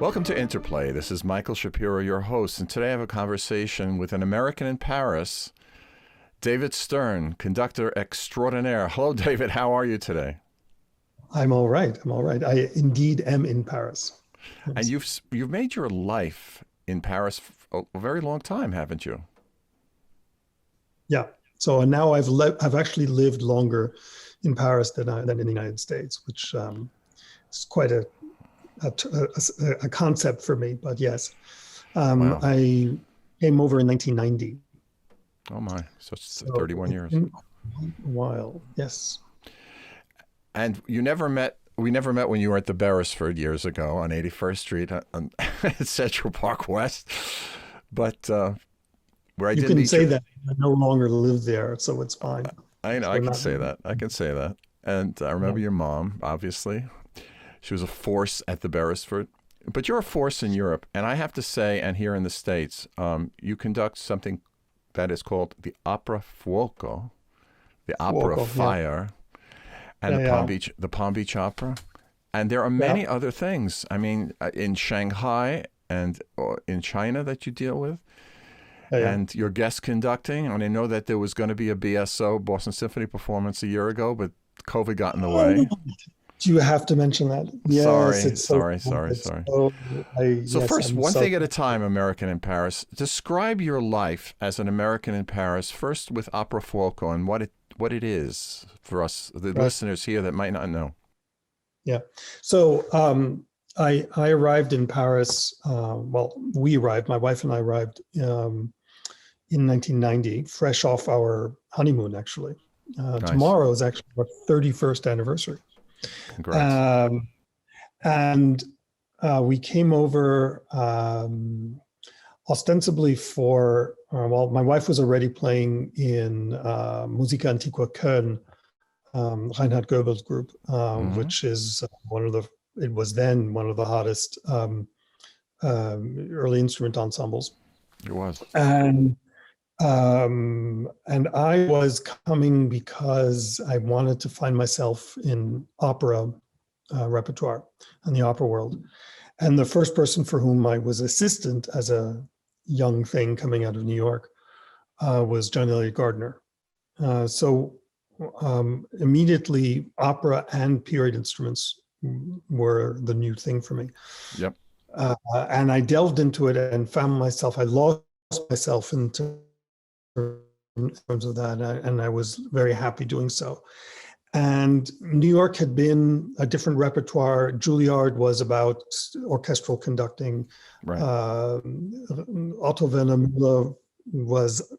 Welcome to Interplay. This is Michael Shapiro, your host, and today I have a conversation with an American in Paris, David Stern, conductor extraordinaire. Hello, David. How are you today? I'm all right. I indeed am in Paris. And Yes. you've made your life in Paris for a very long time, haven't you? Yeah. So now I've actually lived longer in Paris than in the United States, which is quite a concept for me. But yes, Wow. I came over in 1990. Oh my. So it's So 31 it's years. been a while. Yes. And we never met when you were at the Beresford years ago on 81st Street on Central Park West. But where I You did can meet say you, that. I no longer live there, so it's fine. I know, So I we're can not. say that. I can say that. And I Yeah. remember your mom, obviously. She was a force at the Beresford. But you're a force in Europe. And I have to say, and here in the States, you conduct something that is called the Opera Fuoco, the Opera of Fuoco. Yeah. Fire, and Yeah. Yeah. The Palm Beach Opera. And there are Yeah. many other things. I mean, in Shanghai and in China that you deal with. Yeah. Yeah. And you're guest conducting. And I know that there was going to be a BSO, Boston Symphony performance a year ago, but COVID got in the way. Do you have to mention that? Yes, Sorry, it's so sorry, cool. sorry, It's sorry. so So yes, first, I'm one so thing at a time, American in Paris. Describe your life as an American in Paris, first with Opera Fuoco and what it is for us, the right. listeners here that might not know. Yeah. So I arrived in Paris. Well, we arrived. My wife and I arrived in 1990, fresh off our honeymoon. Actually, Nice. tomorrow is actually our 31st anniversary. Congrats. Um, and we came over ostensibly for, well, my wife was already playing in Musica Antiqua Köln, Reinhard Goebel's group, Hmm. which is it was then one of the hottest early instrument ensembles. It was. And I was coming because I wanted to find myself in opera repertoire and the opera world. And the first person for whom I was assistant as a young thing coming out of New York was John Elliott Gardner. So immediately, opera and period instruments were the new thing for me. Yep. And I delved into it and I lost myself in terms of that. And I was very happy doing so. And New York had been a different repertoire. Juilliard was about orchestral conducting. Right. Otto Werner Müller was,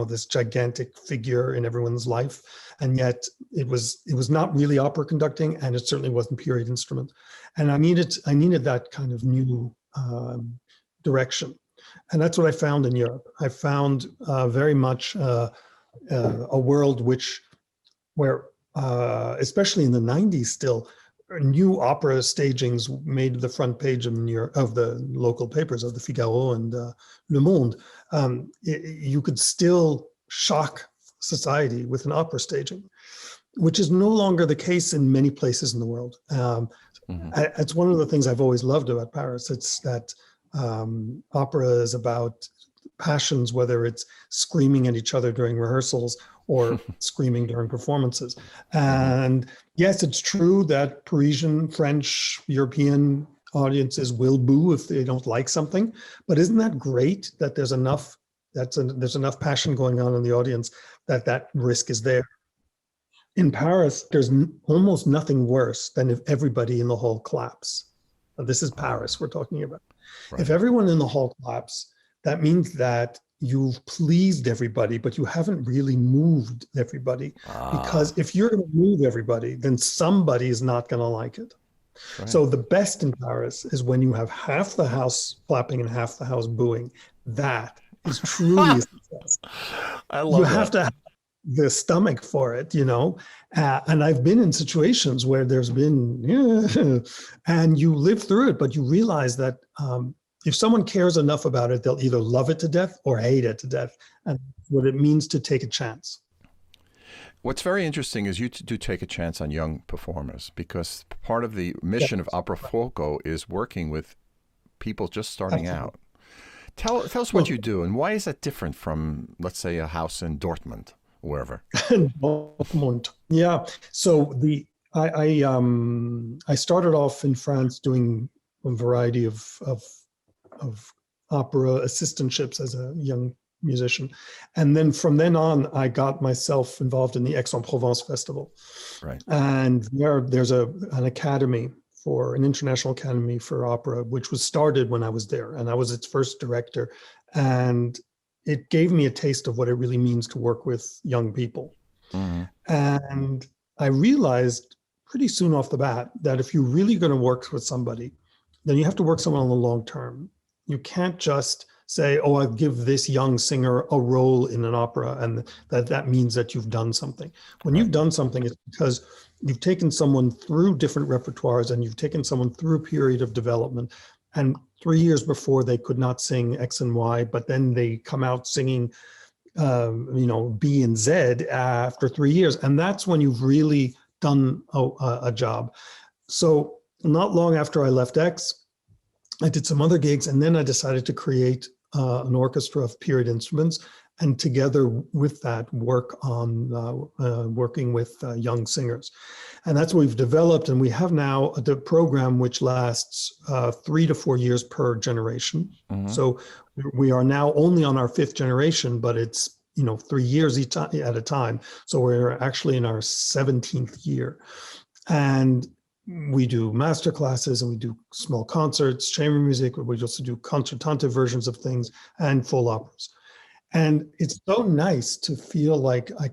this gigantic figure in everyone's life, and yet it was not really opera conducting, and it certainly wasn't period instrument. And I needed that kind of new direction, and that's what I found in Europe. I found very much a world where especially in the 90s still, new opera stagings made the front page of the local papers, of the Figaro and Le Monde. You could still shock society with an opera staging, which is no longer the case in many places in the world. Hmm. It's one of the things I've always loved about Paris. It's that opera is about passions, whether it's screaming at each other during rehearsals or screaming during performances. Hmm. And yes, it's true that Parisian, French, European audiences will boo if they don't like something. But isn't that great that there's enough passion going on in the audience that risk is there? In Paris, there's almost nothing worse than if everybody in the hall claps. Now, this is Paris we're talking about. If Right. everyone in the hall claps, that means that you've pleased everybody, but you haven't really moved everybody. Because Ah, if you're going to move everybody, then somebody is not going to like it. right. So the best in Paris is when you have half the house clapping and half the house booing. That is truly a success. I You love have that. to have the stomach for it, and I've been in situations where there's been, and you live through it, but you realize that if someone cares enough about it, they'll either love it to death or hate it to death. And what it means to take a chance. What's very interesting is you do take a chance on young performers because part of the Yeah. mission of Opera Fuoco is working with people just starting Absolutely. out. Tell us Well, what you do, and why is that different from, let's say, a house in Dortmund, wherever? Dortmund. Yeah. So I started off in France doing a variety of opera assistantships as a young musician, and then from then on, I got myself involved in the Aix-en-Provence Festival, Right. and there's an academy for an international academy for opera, which was started when I was there, and I was its first director, and it gave me a taste of what it really means to work with young people. Hmm. And I realized pretty soon off the bat that if you're really going to work with somebody, then you have to work someone on the long term. You can't just say, oh, I'll give this young singer a role in an opera, and that means that you've done something. When Right. you've done something, it's because you've taken someone through different repertoires and you've taken someone through a period of development. And 3 years before, they could not sing X and Y, but then they come out singing B and Z after 3 years. And that's when you've really done a job. So not long after I left X, I did some other gigs, and then I decided to create an orchestra of period instruments, and together with that, work on working with young singers. And that's what we've developed. And we have now the program which lasts 3 to 4 years per generation. Hmm. So we are now only on our 5th generation, but it's 3 years at a time. So we're actually in our 17th year. And we do master classes and we do small concerts, chamber music. We also do concertante versions of things and full operas. And it's so nice to feel like I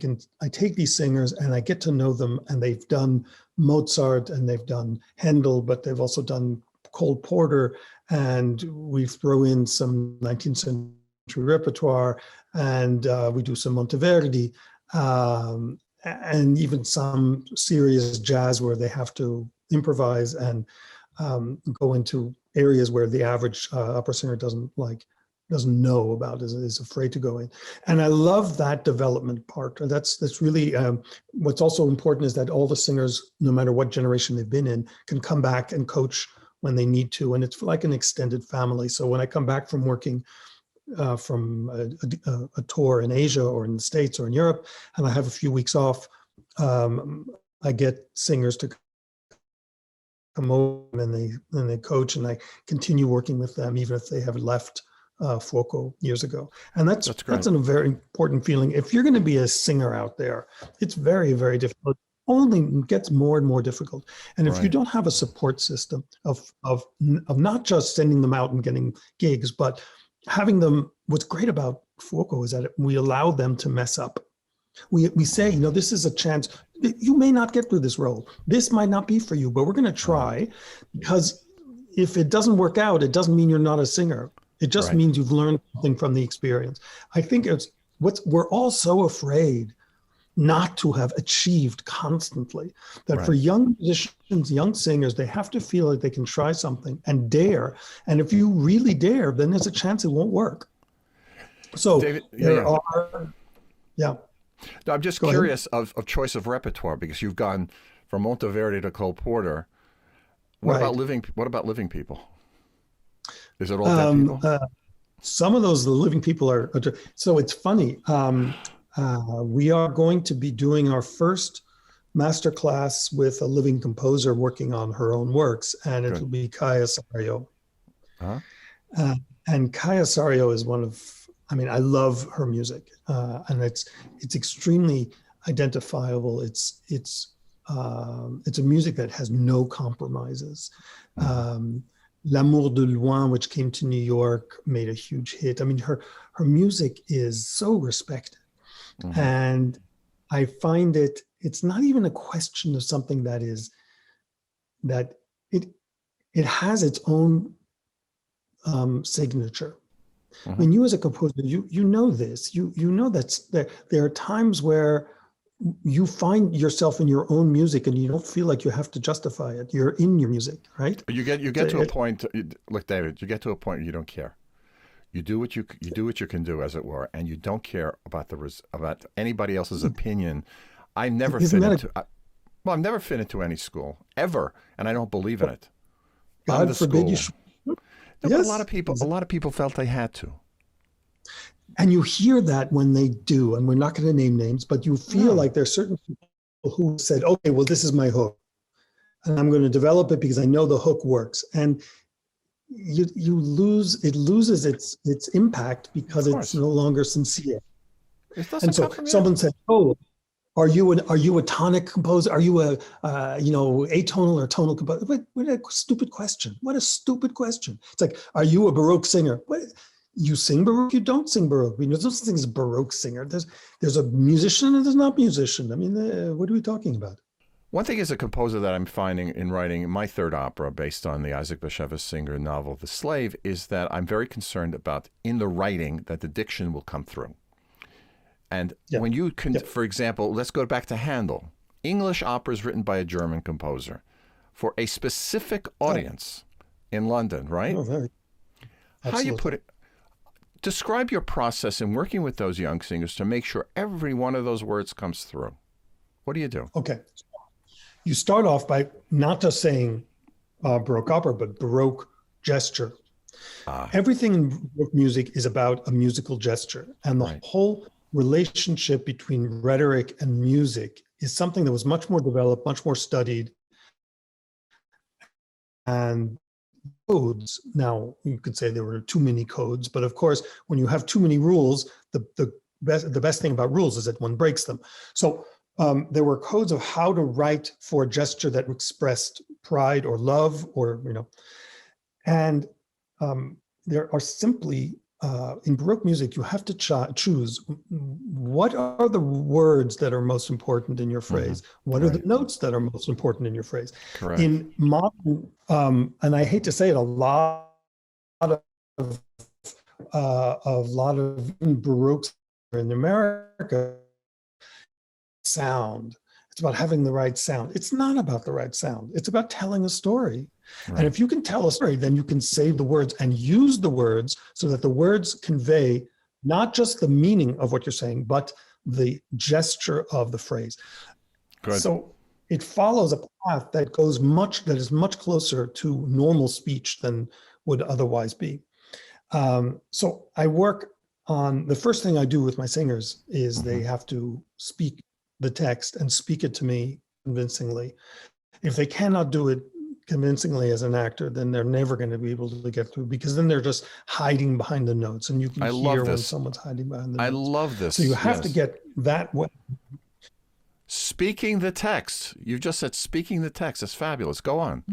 take these singers and I get to know them, and they've done Mozart and they've done Handel, but they've also done Cole Porter, and we throw in some 19th century repertoire, and we do some Monteverdi, and even some serious jazz where they have to improvise and go into areas where the average opera singer doesn't know about, is afraid to go in. And I love that development part. That's really what's also important, is that all the singers, no matter what generation they've been in, can come back and coach when they need to. And it's like an extended family. So when I come back from working from a tour in Asia or in the States or in Europe, and I have a few weeks off, I get singers to come over, and they coach, and I continue working with them even if they have left Fuoco years ago. And that's great. a very important feeling. If you're going to be a singer out there, it's very, very difficult. Only gets more and more difficult. And if you Right. don't have a support system of not just sending them out and getting gigs, but having them, what's great about Fuoco is that we allow them to mess up. We say, this is a chance. You may not get through this role. This might not be for you, but we're going to try, because if it doesn't work out, it doesn't mean you're not a singer. It just Right. means you've learned something from the experience. I think we're all so afraid not to have achieved constantly, that Right. for young musicians, young singers, they have to feel like they can try something and dare. And if you really dare, then there's a chance it won't work. So David, there are, yeah. No, I'm just Go ahead. curious of choice of repertoire, because you've gone from Monteverdi to Cole Porter. What Right. about living people? Is it all dead people? Some of those living people are so it's funny. We are going to be doing our first master class with a living composer working on her own works, and it Good. will be Kaya Sario. Huh? And Kaya Sario is I love her music, and it's extremely identifiable. It's a music that has no compromises. L'Amour de Loin, which came to New York, made a huge hit. I mean, her music is so respected. Mhm. And I find it's not even a question of something that it has its own signature. I mean, you as a composer, you know this. You know that there are times where you find yourself in your own music and you don't feel like you have to justify it. You're in your music, right? You get to a point. Look, David, you get to a point where you don't care. You do what you can do, as it were, and you don't care about about anybody else's opinion. I never Isn't fit that into. I've never fit into any school ever, and I don't believe in it. I'm God the forbid school. you should. No, but Yes. a lot of people felt they had to. And you hear that when they do, and we're not going to name names, but you feel No, like there's certain people who said, okay, well, this is my hook. And I'm going to develop it because I know the hook works. And it loses its impact of because it's course. no longer sincere. It And doesn't so come from you. someone said, oh, are you a tonic composer? Are you a atonal or tonal composer? What a stupid question. What a stupid question. It's like, are you a Baroque singer? What, you sing Baroque, you don't sing Baroque. I mean, there's no such thing as a Baroque singer. There's a musician and there's not a musician. I mean, what are we talking about? One thing as a composer that I'm finding in writing my third opera based on the Isaac Bashevis Singer novel The Slave is that I'm very concerned about in the writing that the diction will come through. And Yeah. when you can, Yeah. for example, let's go back to Handel. English operas written by a German composer for a specific audience in London, right? Oh, very. How you Absolutely. put it? Describe your process in working with those young singers to make sure every one of those words comes through. What do you do? Okay. You start off by not just saying Baroque opera, but Baroque gesture. Ah, Everything in Baroque music is about a musical gesture. And the right. whole relationship between rhetoric and music is something that was much more developed, much more studied. And codes, now you could say there were too many codes, but of course, when you have too many rules, the best thing about rules is that one breaks them. So there were codes of how to write for a gesture that expressed pride or love, or and there are simply in Baroque music, you have to choose what are the words that are most important in your phrase, what are the Right. notes that are most important in your phrase. Correct. In modern, and I hate to say it, a lot of Baroque in America sound. It's about having the right sound. It's not about the right sound. It's about telling a story. Right. And if you can tell a story, then you can save the words and use the words so that the words convey not just the meaning of what you're saying, but the gesture of the phrase. Good. So it follows a path that is much closer to normal speech than would otherwise be. So I work on, the first thing I do with my singers is they have to speak the text and speak it to me convincingly. If they cannot do it convincingly as an actor, then they're never going to be able to get through, because then they're just hiding behind the notes, and you can I love hear when this. someone's hiding behind the I notes. love this. So you have to Yes. get that way. Speaking the text. You've just said speaking the text. That's fabulous. Go on.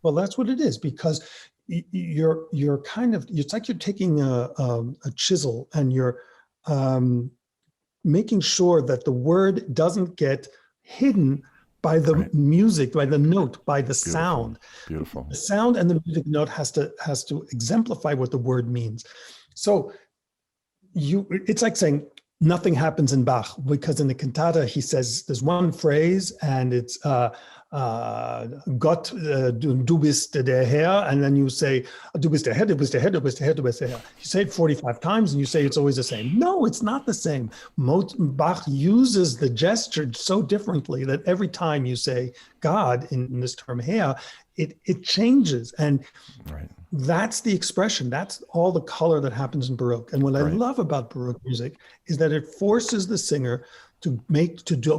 Well, that's what it is, because you're kind of, it's like you're taking a chisel and you're making sure that the word doesn't get hidden by the Right. music, by the note, by the sound. Beautiful. The sound and the music note has to exemplify what the word means. So it's like saying nothing happens in Bach, because in the cantata he says there's one phrase and it's Gott, du bist der Herr, and then you say du bist der Herr, du bist der Herr, du bist der Herr, du bist der Herr. You say it 45 times and you say it's always the same. No, it's not the same. Bach uses the gesture so differently that every time you say God in this term Herr, it changes. And Right. that's the expression. That's all the color that happens in Baroque. And what I love about Baroque music is that it forces the singer to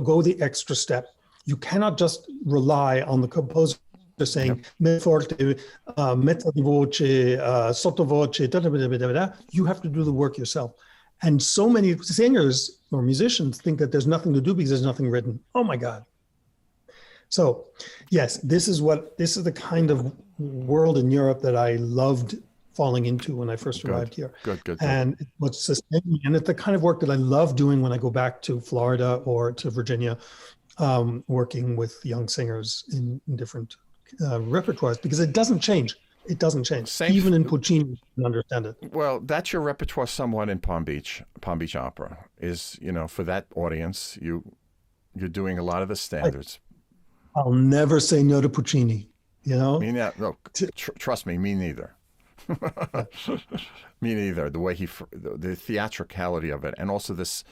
go the extra step. You cannot just rely on the composer saying me forte, mezza di voce, sottovoce, da, da, da, da, da, da. You have to do the work yourself. And so many singers or musicians think that there's nothing to do because there's nothing written. Oh my God. So yes, this is the kind of world in Europe that I loved falling into when I first arrived here. Good. And what's sustained me, and it's the kind of work that I love doing when I go back to Florida or to Virginia, working with young singers in different repertoires, because it doesn't change. It doesn't change. Even in Puccini, you can understand it. Well, that's your repertoire somewhat in Palm Beach Opera is, for that audience, you're doing a lot of the standards. I'll never say no to Puccini, No, trust me, me neither. Me neither. The way the theatricality of it, and also this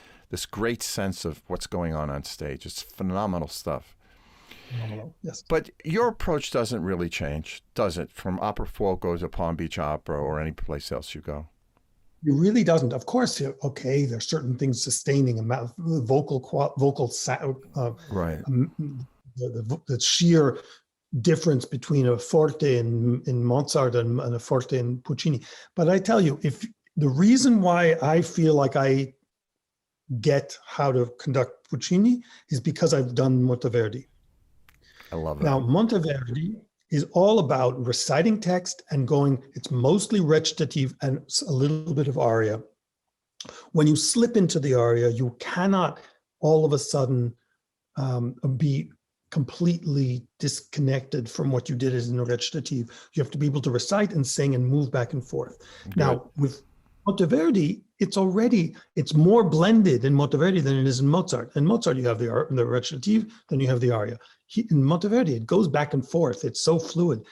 great sense of what's going on stage. It's phenomenal stuff. phenomenal. Yes. But your approach doesn't really change, does it? From Opera Fuoco to Palm Beach Opera or any place else you go. It really doesn't. Of course, okay, there's certain things sustaining a vocal Right. the sheer difference between a forte in Mozart and a forte in Puccini. But I tell you, if the reason why I feel like I get how to conduct Puccini is because I've done Monteverdi. I love Now, that. Monteverdi is all about reciting text and going, it's mostly recitative and a little bit of aria. When you slip into the aria, you cannot all of a sudden be completely disconnected from what you did as in a recitative. You have to be able to recite and sing and move back and forth. Good. Now, with Monteverdi, it's more blended in Monteverdi than it is in Mozart. In Mozart, you have the recitative, then you have the aria. In Monteverdi, it goes back and forth. It's so fluid.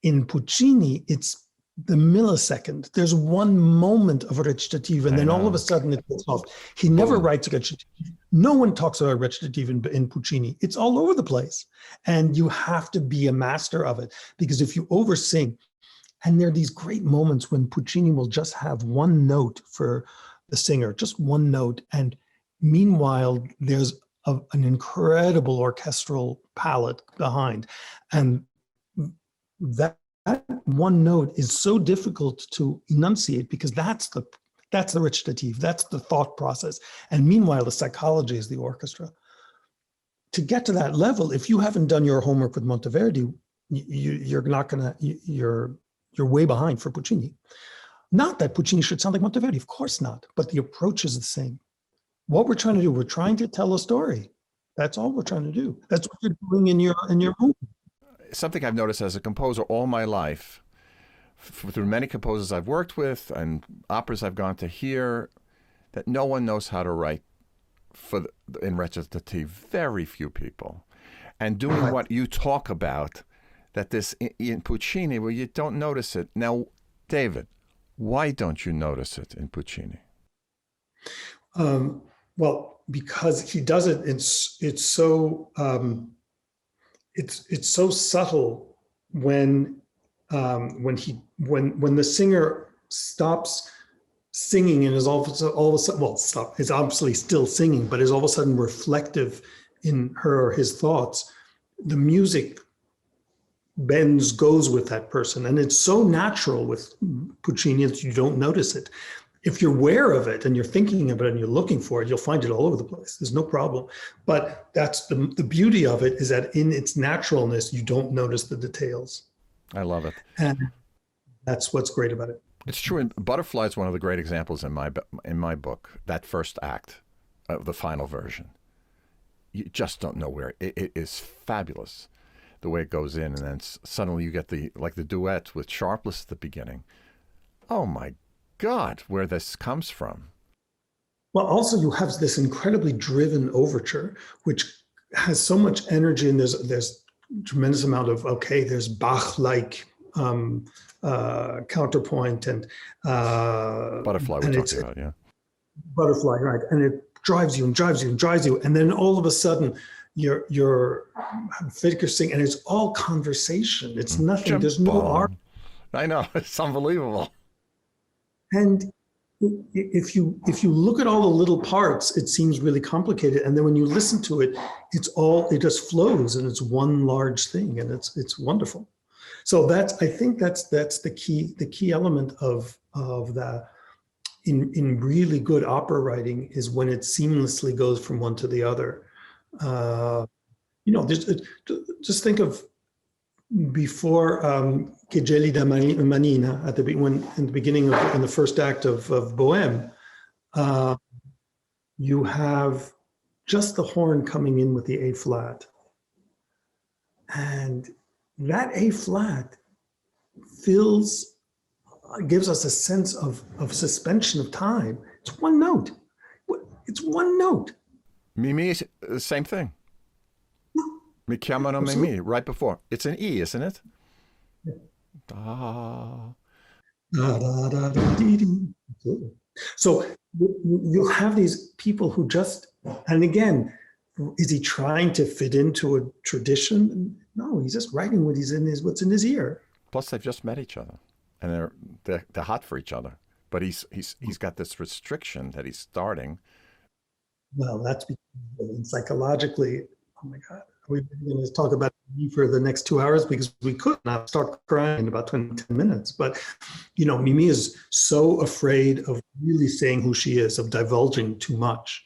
In Puccini, it's the millisecond. There's one moment of a recitative, and then all of a sudden it gets off. He never writes a recitative. No one talks about recitative in Puccini. It's all over the place. And you have to be a master of it, because if you oversing, and there are these great moments when Puccini will just have one note for the singer, just one note. And meanwhile, there's an incredible orchestral palette behind. And that one note is so difficult to enunciate because that's the recitative, that's the thought process. And meanwhile, the psychology is the orchestra. To get to that level, if you haven't done your homework with Monteverdi, you're way behind for Puccini. Not that Puccini should sound like Monteverdi, of course not, but the approach is the same. What we're trying to do, we're trying to tell a story. That's all we're trying to do. That's what you're doing in your movie. Something I've noticed as a composer all my life, through many composers I've worked with and operas I've gone to hear, that no one knows how to write in recitative. Very few people. And doing what you talk about, that this in Puccini, where you don't notice it. Now, David, why don't you notice it in Puccini? Well, because he does it. It's so subtle when the singer stops singing and is all of a sudden, well, stop. Is obviously still singing, but is all of a sudden reflective in her or his thoughts. The music goes with that person, and it's so natural with Puccini that you don't notice it. If you're aware of it and you're thinking of it and you're looking for it, you'll find it all over the place. There's no problem. But that's the beauty of it, is that in its naturalness, you don't notice the details. I love it. And that's what's great about it. It's true. And Butterfly is one of the great examples in my book, that first act of the final version. You just don't know where. It is fabulous, the way it goes in. And then suddenly you get the duet with Sharpless at the beginning. Oh, my God, where this comes from. Well, also you have this incredibly driven overture, which has so much energy, and there's a tremendous amount of, there's Bach-like counterpoint and Butterfly we're talking about, yeah. Butterfly, right. And it drives you and drives you and drives you. And then all of a sudden you're focusing, and it's all conversation. It's nothing, there's no art. I know, it's unbelievable. And if you look at all the little parts, it seems really complicated. And then when you listen to it, it just flows, and it's one large thing, and it's wonderful. So I think that's the key element of that in really good opera writing, is when it seamlessly goes from one to the other. Just think of before Che gelida manina, in the beginning in the first act of Bohème, you have just the horn coming in with the A flat, and that A flat gives us a sense of suspension of time. It's one note. It's one note. Mimi is the same thing. Mi chiamano Mimi, right before. It's an E, isn't it? Yeah. Da. Da, da, da, da, dee, dee. So you have these people who just, and again, is he trying to fit into a tradition? No, he's just writing what's in his ear. Plus, they've just met each other, and they're hot for each other. But he's got this restriction that he's starting. Well, that's because psychologically, oh my God, are we going to talk about me for the next 2 hours? Because we could not start crying in about 10 minutes. But, Mimi is so afraid of really saying who she is, of divulging too much.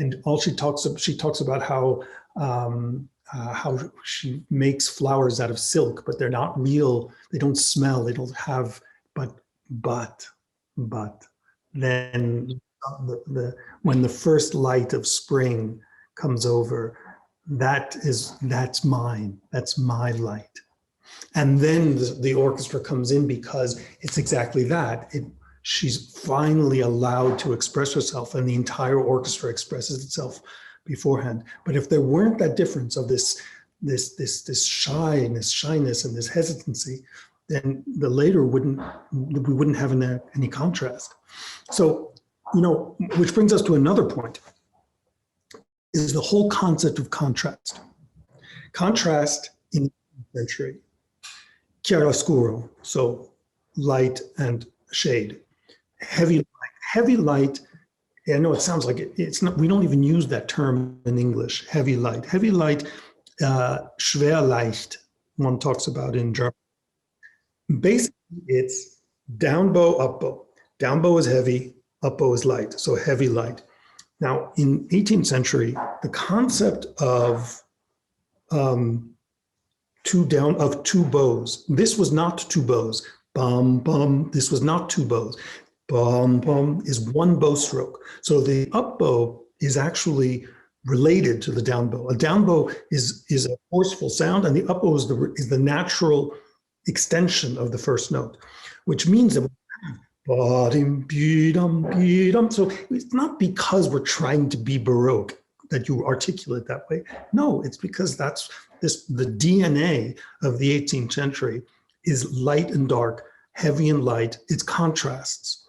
And all she talks about how she makes flowers out of silk, but they're not real. They don't smell. They don't have. But then when the first light of spring comes over, that's mine. That's my light. And then the orchestra comes in because it's exactly that. She's finally allowed to express herself, and the entire orchestra expresses itself beforehand. But if there weren't that difference of this shyness and this hesitancy, then the later we wouldn't have any contrast. So, which brings us to another point, is the whole concept of contrast. Contrast in the 18th century, chiaroscuro, so light and shade. Heavy light. I know it sounds like it's not. We don't even use that term in English. Heavy light. Schwerleicht. One talks about in German. Basically, it's down bow, up bow. Down bow is heavy, up bow is light. So heavy light. Now, in 18th century, the concept of two bows. This was not two bows. Bum bum. This was not two bows. Bum, bum is one bow stroke. So the up bow is actually related to the down bow. A down bow is a forceful sound, and the up bow is the natural extension of the first note, which means that so it's not because we're trying to be Baroque that you articulate that way. No, it's because that's the DNA of the 18th century is light and dark, heavy and light. It's contrasts.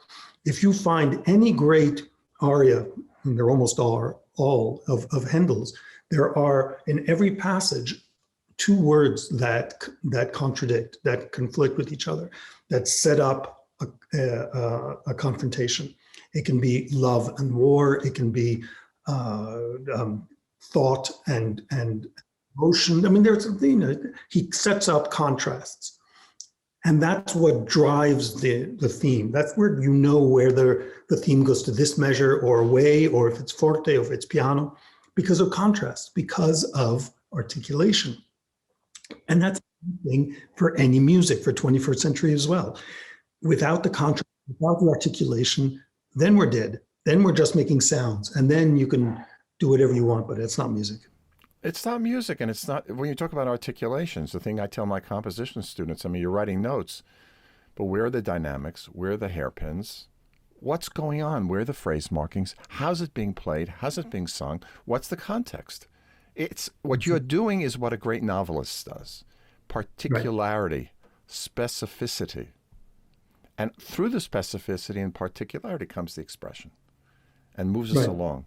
If you find any great aria, and there almost are all of Handel's, there are in every passage two words that contradict, that conflict with each other, that set up a confrontation. It can be love and war. It can be thought and emotion. I mean, he sets up contrasts. And that's what drives the theme. That's where where the theme goes to this measure or away, or if it's forte, or if it's piano, because of contrast, because of articulation. And that's the thing for any music for 21st century as well. Without the contrast, without the articulation, then we're dead. Then we're just making sounds. And then you can do whatever you want, but it's not music. It's not music, and it's not, when you talk about articulations, the thing I tell my composition students, I mean, you're writing notes, but where are the dynamics? Where are the hairpins? What's going on? Where are the phrase markings? How's it being played? How's it being sung? What's the context? It's what you're doing is what a great novelist does. Particularity, specificity. And through the specificity and particularity comes the expression and moves us along.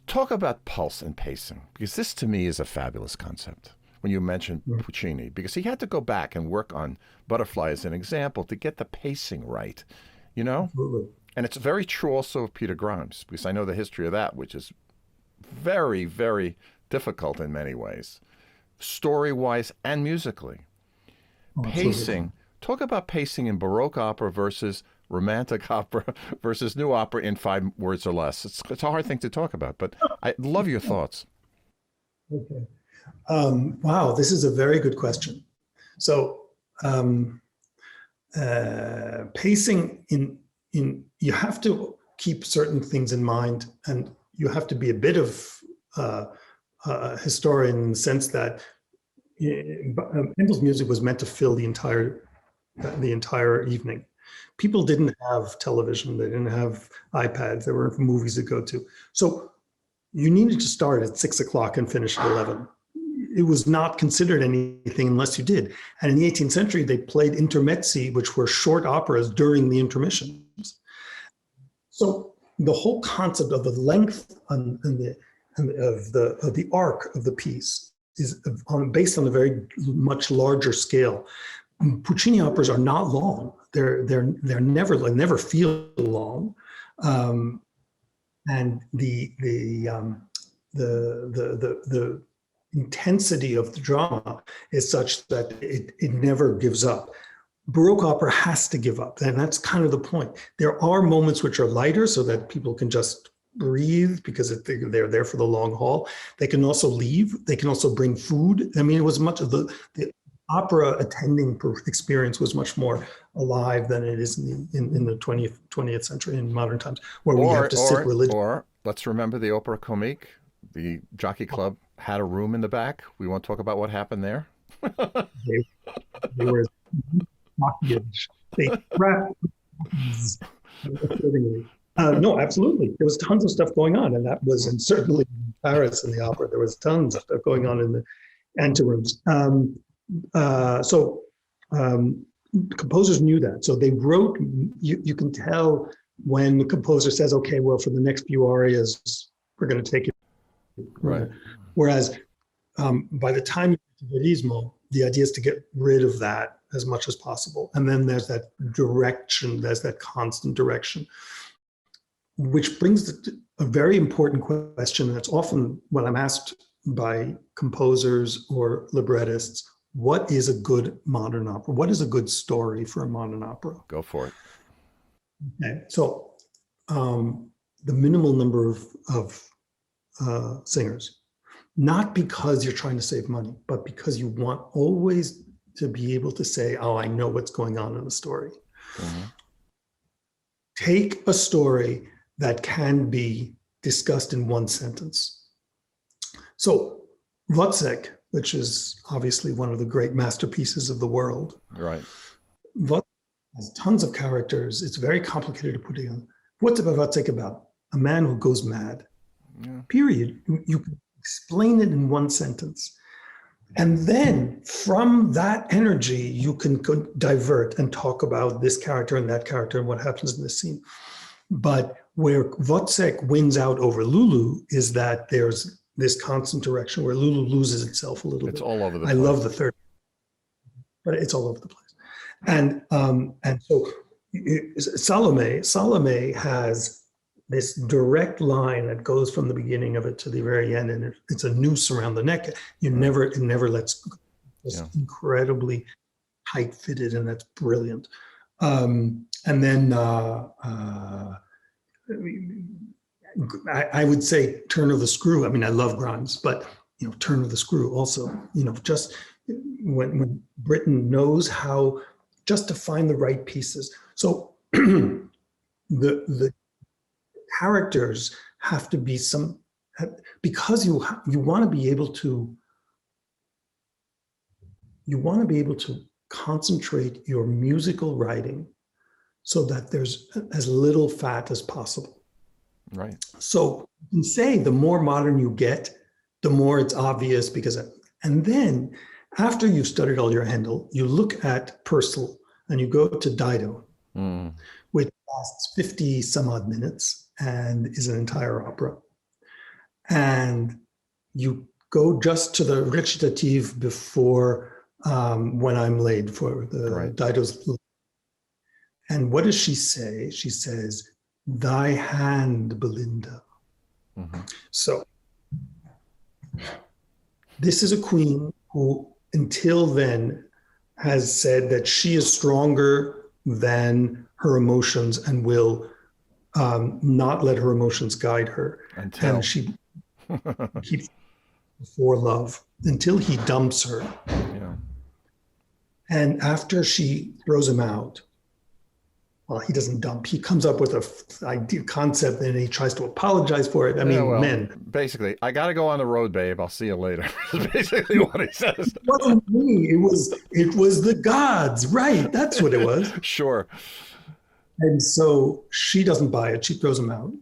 Talk about pulse and pacing, because this to me is a fabulous concept when you mentioned Puccini, because he had to go back and work on Butterfly as an example to get the pacing right, Absolutely. And it's very true also of Peter Grimes, because I know the history of that, which is very, very difficult in many ways, story-wise and musically. Pacing. Talk about pacing in Baroque opera versus Romantic opera versus new opera in 5 words or less. It's a hard thing to talk about, but I love your thoughts. Okay. Wow, this is a very good question. So pacing in you have to keep certain things in mind, and you have to be a bit of a historian in the sense that Handel's music was meant to fill the entire evening. People didn't have television. They didn't have iPads. There weren't movies to go to. So you needed to start at 6 o'clock and finish at 11. It was not considered anything unless you did. And in the 18th century, they played intermezzi, which were short operas during the intermissions. So the whole concept of the length of the arc of the piece is based on a very much larger scale. Puccini operas are not long. They're never feel long, and the intensity of the drama is such that it never gives up. Baroque opera has to give up, and that's kind of the point. There are moments which are lighter so that people can just breathe because they're there for the long haul. They can also leave. They can also bring food. I mean, it was much of the opera attending experience was much more alive than it is in the 20th century, in modern times, where we have to sit religion. Or let's remember the Opera Comique, the Jockey Club had a room in the back. We won't talk about what happened there. They were they wrapped accordingly. No, absolutely. There was tons of stuff going on, and that was, and certainly in Paris in the opera, there was tons of stuff going on in the anterooms. Composers knew that. So they wrote, you can tell when the composer says, okay, well, for the next few arias, we're going to take it. Right. Whereas by the time you get to Verismo, the idea is to get rid of that as much as possible. And then there's that direction, there's that constant direction, which brings a very important question. That's often when I'm asked by composers or librettists, what is a good modern opera? What is a good story for a modern opera? Go for it. Okay, so the minimal number of singers, not because you're trying to save money, but because you want always to be able to say, oh, I know what's going on in the story. Mm-hmm. Take a story that can be discussed in one sentence. So Wozzeck, which is obviously one of the great masterpieces of the world. Right. Wozzeck has tons of characters. It's very complicated to put in. What's Wozzeck about? A man who goes mad. Yeah. Period. You can explain it in one sentence. And then from that energy, you can divert and talk about this character and that character and what happens in this scene. But where Wozzeck wins out over Lulu is that there's this constant direction where Lulu loses itself a little bit. It's all over the place. I love the third, but it's all over the place. And so Salome has this direct line that goes from the beginning of it to the very end, and it's a noose around the neck. It never lets go. It's incredibly tight fitted, and that's brilliant. And then I would say Turn of the Screw. I mean, I love Grimes, but Turn of the Screw also. Just when Britain knows how just to find the right pieces. So the characters have to be because you want to be able to concentrate your musical writing so that there's as little fat as possible. Right. So you can say the more modern you get, the more it's obvious and then after you've studied all your Handel, you look at Purcell and you go to Dido, which lasts 50 some odd minutes and is an entire opera. And you go just to the recitative before When I'm Laid for the Dido's. And what does she say? She says, "Thy hand, Belinda." Mm-hmm. So this is a queen who until then has said that she is stronger than her emotions and will not let her emotions guide her. And she keeps before love until he dumps her. Yeah. And after she throws him out, well, he doesn't dump. He comes up with a idea concept and he tries to apologize for it. Men. Basically, I got to go on the road, babe. I'll see you later. That's basically what he says. It wasn't me. It was the gods. Right. That's what it was. Sure. And so she doesn't buy it. She throws him out.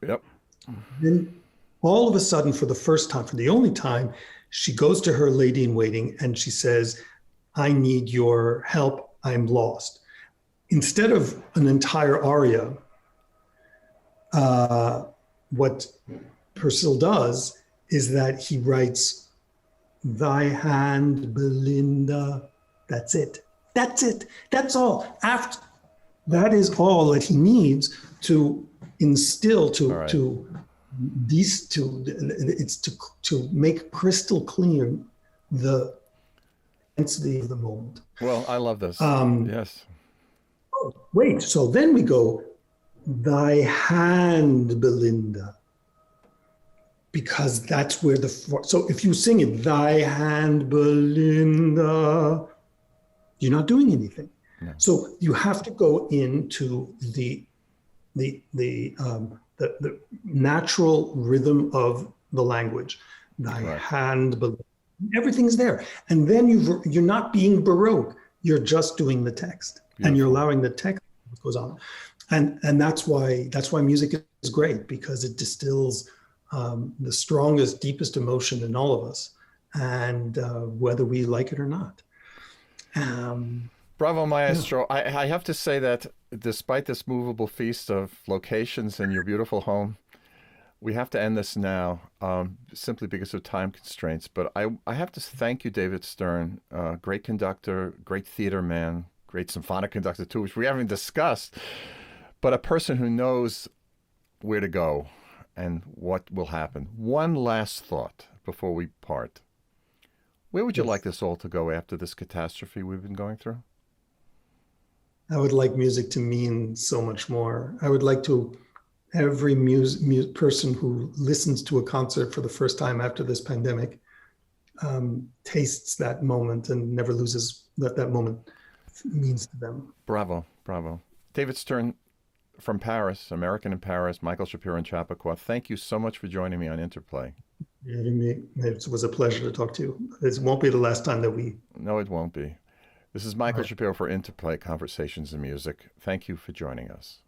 Yep. Then all of a sudden, for the first time, for the only time, she goes to her lady in waiting and she says, "I need your help. I'm lost." Instead of an entire aria, what Purcell does is that he writes, "Thy hand, Belinda." That's it. That's it. That's all. After that is all that he needs to instill right. to make crystal clear the intensity of the moment. Well, I love this. Yes. Wait, so then we go, "Thy hand, Belinda," because that's where so if you sing it, "Thy hand, Belinda," you're not doing anything. No. So you have to go into the natural rhythm of the language. "Thy hand, Belinda." Everything's there, and then you're not being Baroque. You're just doing the text. Beautiful. And you're allowing the text that goes on, and that's why music is great, because it distills the strongest, deepest emotion in all of us, and whether we like it or not. Bravo, Maestro. Yeah. I have to say that despite this movable feast of locations in your beautiful home, we have to end this now, simply because of time constraints. But I have to thank you, David Stern, great conductor, great theater man, great symphonic conductor too, which we haven't discussed, but a person who knows where to go and what will happen. One last thought before we part. Where would you like this all to go after this catastrophe we've been going through? I would like music to mean so much more. I would like to, every person who listens to a concert for the first time after this pandemic tastes that moment and never loses that moment means to them. Bravo, bravo. David Stern from Paris, American in Paris, Michael Shapiro in Chappaqua. Thank you so much for joining me on Interplay. It was a pleasure to talk to you. It won't be the last time that we... No, it won't be. This is Michael Shapiro for Interplay, Conversations in Music. Thank you for joining us.